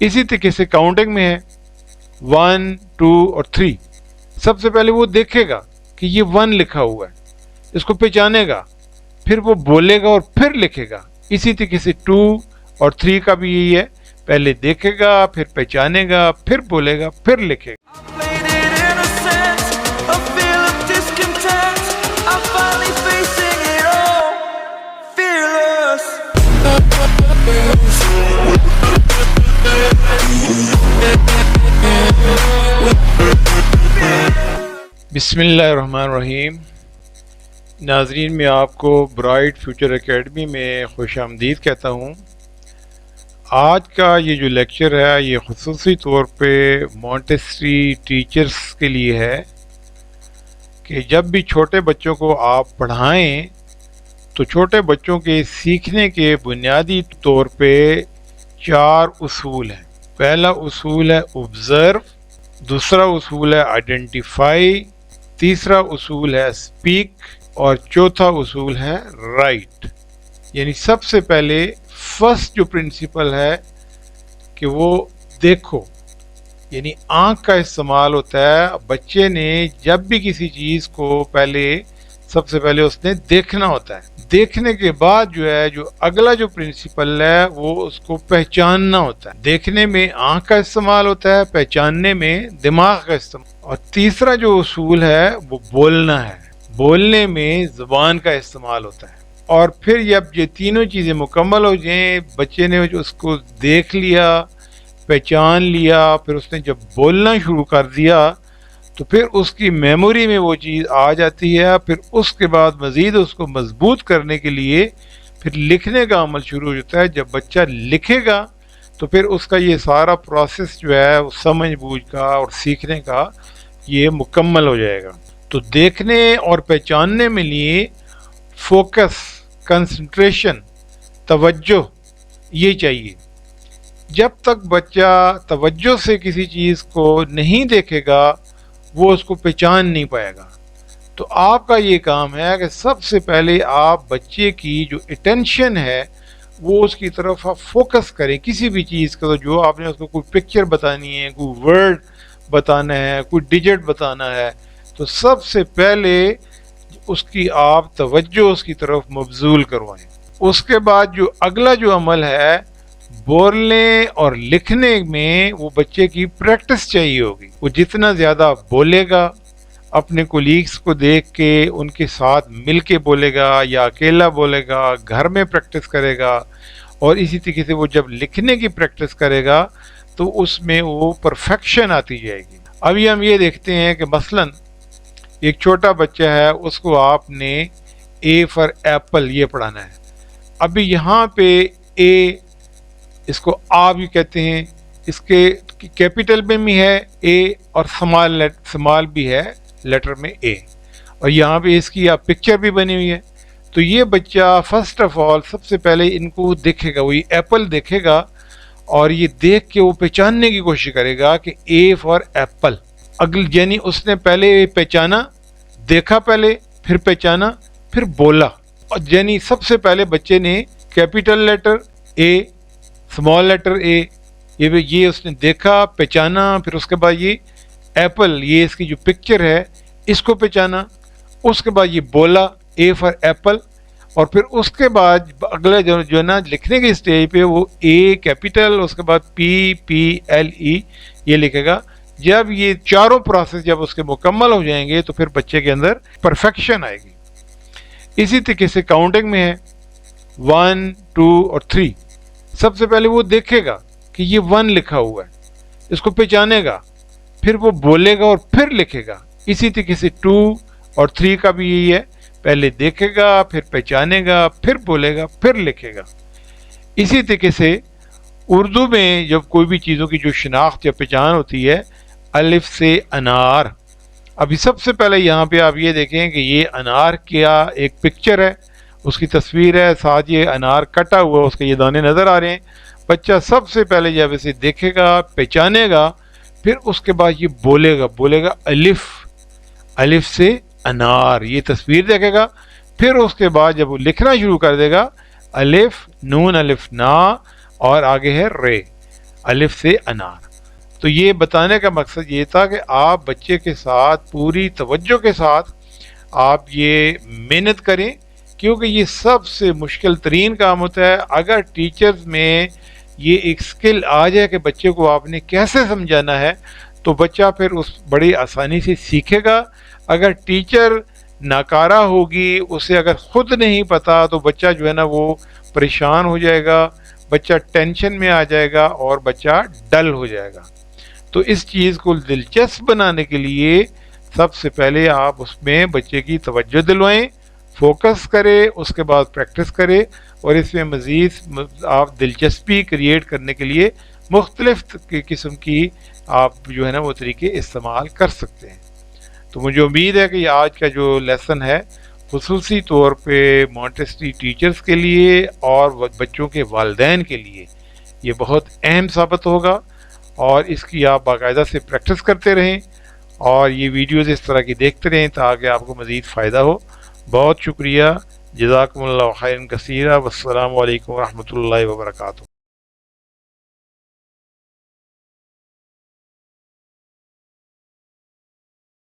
इसी तरीके से काउंटिंग में है 1, 2 और 3। सबसे पहले वो देखेगा कि ये 1 लिखा हुआ है, इसको पहचानेगा, फिर वो बोलेगा और फिर लिखेगा। इसी तरीके से 2 और 3 का भी यही है, पहले देखेगा, फिर पहचानेगा, फिर बोलेगा, फिर लिखेगा। बिस्मिल्लाहिर्रहमानिर्रहीम। नाज़रीन, मैं आपको ब्राइट फ्यूचर एकेडमी में खुश आमदीद कहता हूँ। आज का ये जो लेक्चर है ये ख़ुसूसी तौर पे मॉन्टेसरी टीचर्स के लिए है कि जब भी छोटे बच्चों को आप पढ़ाएं तो छोटे बच्चों के सीखने के बुनियादी तौर पे 4 उसूल हैं। पहला उसूल है ऑब्ज़र्व, दूसरा उसूल है आइडेंटिफाई, तीसरा उसूल है स्पीक और चौथा उसूल है राइट। यानी सबसे पहले फर्स्ट जो प्रिंसिपल है कि वो देखो, यानी आँख का इस्तेमाल होता है। बच्चे ने जब भी किसी चीज़ को सबसे पहले उसने देखना होता है। देखने के बाद जो है जो अगला जो प्रिंसिपल है वो उसको पहचानना होता है। देखने में आँख का इस्तेमाल होता है, पहचानने में दिमाग का इस्तेमाल। और तीसरा जो उसूल है वो बोलना है, बोलने में ज़ुबान का इस्तेमाल होता है। और फिर जब ये तीनों चीज़ें मुकम्मल हो जाएं, बच्चे ने जो उसको देख लिया, पहचान लिया, फिर उसने जब बोलना शुरू कर दिया तो फिर उसकी मेमोरी में वो चीज़ आ जाती है। फिर उसके बाद मज़ीद उसको मजबूत करने के लिए फिर लिखने का अमल शुरू हो जाता है। जब बच्चा लिखेगा तो फिर उसका ये सारा प्रोसेस जो है वो समझ बूझ का और सीखने का ये मुकम्मल हो जाएगा। तो देखने और पहचानने में लिए फोकस, कंसंट्रेशन, तवज्जो ये चाहिए। जब तक बच्चा तवज्जो से किसी चीज़ को नहीं देखेगा वो उसको पहचान नहीं पाएगा। तो आपका ये काम है कि सबसे पहले आप बच्चे की जो अटेंशन है वो उसकी तरफ आप फोकस करें। किसी भी चीज़ का, तो जो आपने उसको कोई पिक्चर बतानी है, कोई वर्ड बताना है, कोई डिजिट बताना है, तो सबसे पहले उसकी आप तवज्जो उसकी तरफ मबजूल करवाएं। उसके बाद जो अगला जो अमल है बोलने और लिखने में वो बच्चे की प्रैक्टिस चाहिए होगी। वो जितना ज़्यादा बोलेगा, अपने कोलीग्स को देख के उनके साथ मिल के बोलेगा या अकेला बोलेगा, घर में प्रैक्टिस करेगा, और इसी तरीके से वो जब लिखने की प्रैक्टिस करेगा तो उसमें वो परफेक्शन आती जाएगी। अभी हम ये देखते हैं कि मसलन एक छोटा बच्चा है, उसको आपने ए फॉर एप्पल ये पढ़ाना है। अभी यहाँ पे ए, इसको आ भी कहते हैं, इसके कैपिटल में भी है ए और स्मॉल भी है लेटर में ए, और यहाँ पे इसकी आप पिक्चर भी बनी हुई है। तो ये बच्चा फर्स्ट ऑफ ऑल सबसे पहले इनको देखेगा, वही एप्पल देखेगा और ये देख के वो पहचानने की कोशिश करेगा कि ए फॉर एप्पल। यानी उसने पहले पहचाना, देखा पहले, फिर पहचाना, फिर बोला। और यानी सबसे पहले बच्चे ने capital letter A, small letter A, ये उसने देखा, पहचाना, फिर उसके बाद ये एप्पल, ये इसकी जो पिक्चर है इसको पहचाना, उसके बाद ये बोला ए फॉर एप्पल। और फिर उसके बाद अगला जो ना लिखने के स्टेज पे वो ए कैपिटल, उसके बाद PPLE ये लिखेगा। जब ये चारों प्रोसेस जब उसके मुकम्मल हो जाएंगे तो फिर बच्चे के अंदर परफेक्शन आएगी। इसी तरीके से काउंटिंग में है 1, 2 और 3। सबसे पहले वो देखेगा कि ये 1 लिखा हुआ है, इसको पहचानेगा, फिर वो बोलेगा और फिर लिखेगा। इसी तरीके से 2 और 3 का भी यही है, पहले देखेगा, फिर पहचानेगा, फिर बोलेगा, फिर लिखेगा। इसी तरीके से उर्दू में जब कोई भी चीज़ों की जो शिनाख्त या पहचान होती है, अलिफ से अनार। अभी सबसे पहले यहाँ पे आप ये देखें कि ये अनार क्या एक पिक्चर है, उसकी तस्वीर है, साथ ये अनार कटा हुआ, उसके ये दाने नज़र आ रहे हैं। बच्चा सबसे पहले जब इसे देखेगा, पहचानेगा, फिर उसके बाद ये बोलेगा अलिफ, अलिफ से अनार, ये तस्वीर देखेगा। फिर उसके बाद जब वो लिखना शुरू कर देगा, अलिफ नून अलिफ ना और आगे है रे। الف سے انار۔ تو یہ بتانے کا مقصد یہ تھا کہ آپ بچے کے ساتھ پوری توجہ کے ساتھ آپ یہ محنت کریں، کیونکہ یہ سب سے مشکل ترین کام ہوتا ہے۔ اگر ٹیچرز میں یہ ایک سکل آ جائے کہ بچے کو آپ نے کیسے سمجھانا ہے تو بچہ پھر اس بڑی آسانی سے سیکھے گا۔ اگر ٹیچر ناکارہ ہوگی، اسے اگر خود نہیں پتا، تو بچہ جو ہے نا وہ پریشان ہو جائے گا، بچہ ٹینشن میں آ جائے گا اور بچہ ڈل ہو جائے گا۔ تو اس چیز کو دلچسپ بنانے کے لیے سب سے پہلے آپ اس میں بچے کی توجہ دلوائیں، فوکس کرے، اس کے بعد پریکٹس کرے، اور اس میں مزید آپ دلچسپی کریٹ کرنے کے لیے مختلف قسم کی آپ جو ہے نا وہ طریقے استعمال کر سکتے ہیں۔ تو مجھے امید ہے کہ یہ آج کا جو لیسن ہے خصوصی طور پہ مونٹیسری ٹیچرز کے لیے اور بچوں کے والدین کے لیے یہ بہت اہم ثابت ہوگا، اور اس کی آپ باقاعدہ سے پریکٹس کرتے رہیں اور یہ ویڈیوز اس طرح کی دیکھتے رہیں تاکہ آپ کو مزید فائدہ ہو۔ بہت شکریہ، جزاکم اللہ خیرا کثیرا، والسلام علیکم ورحمۃ اللہ وبرکاتہ۔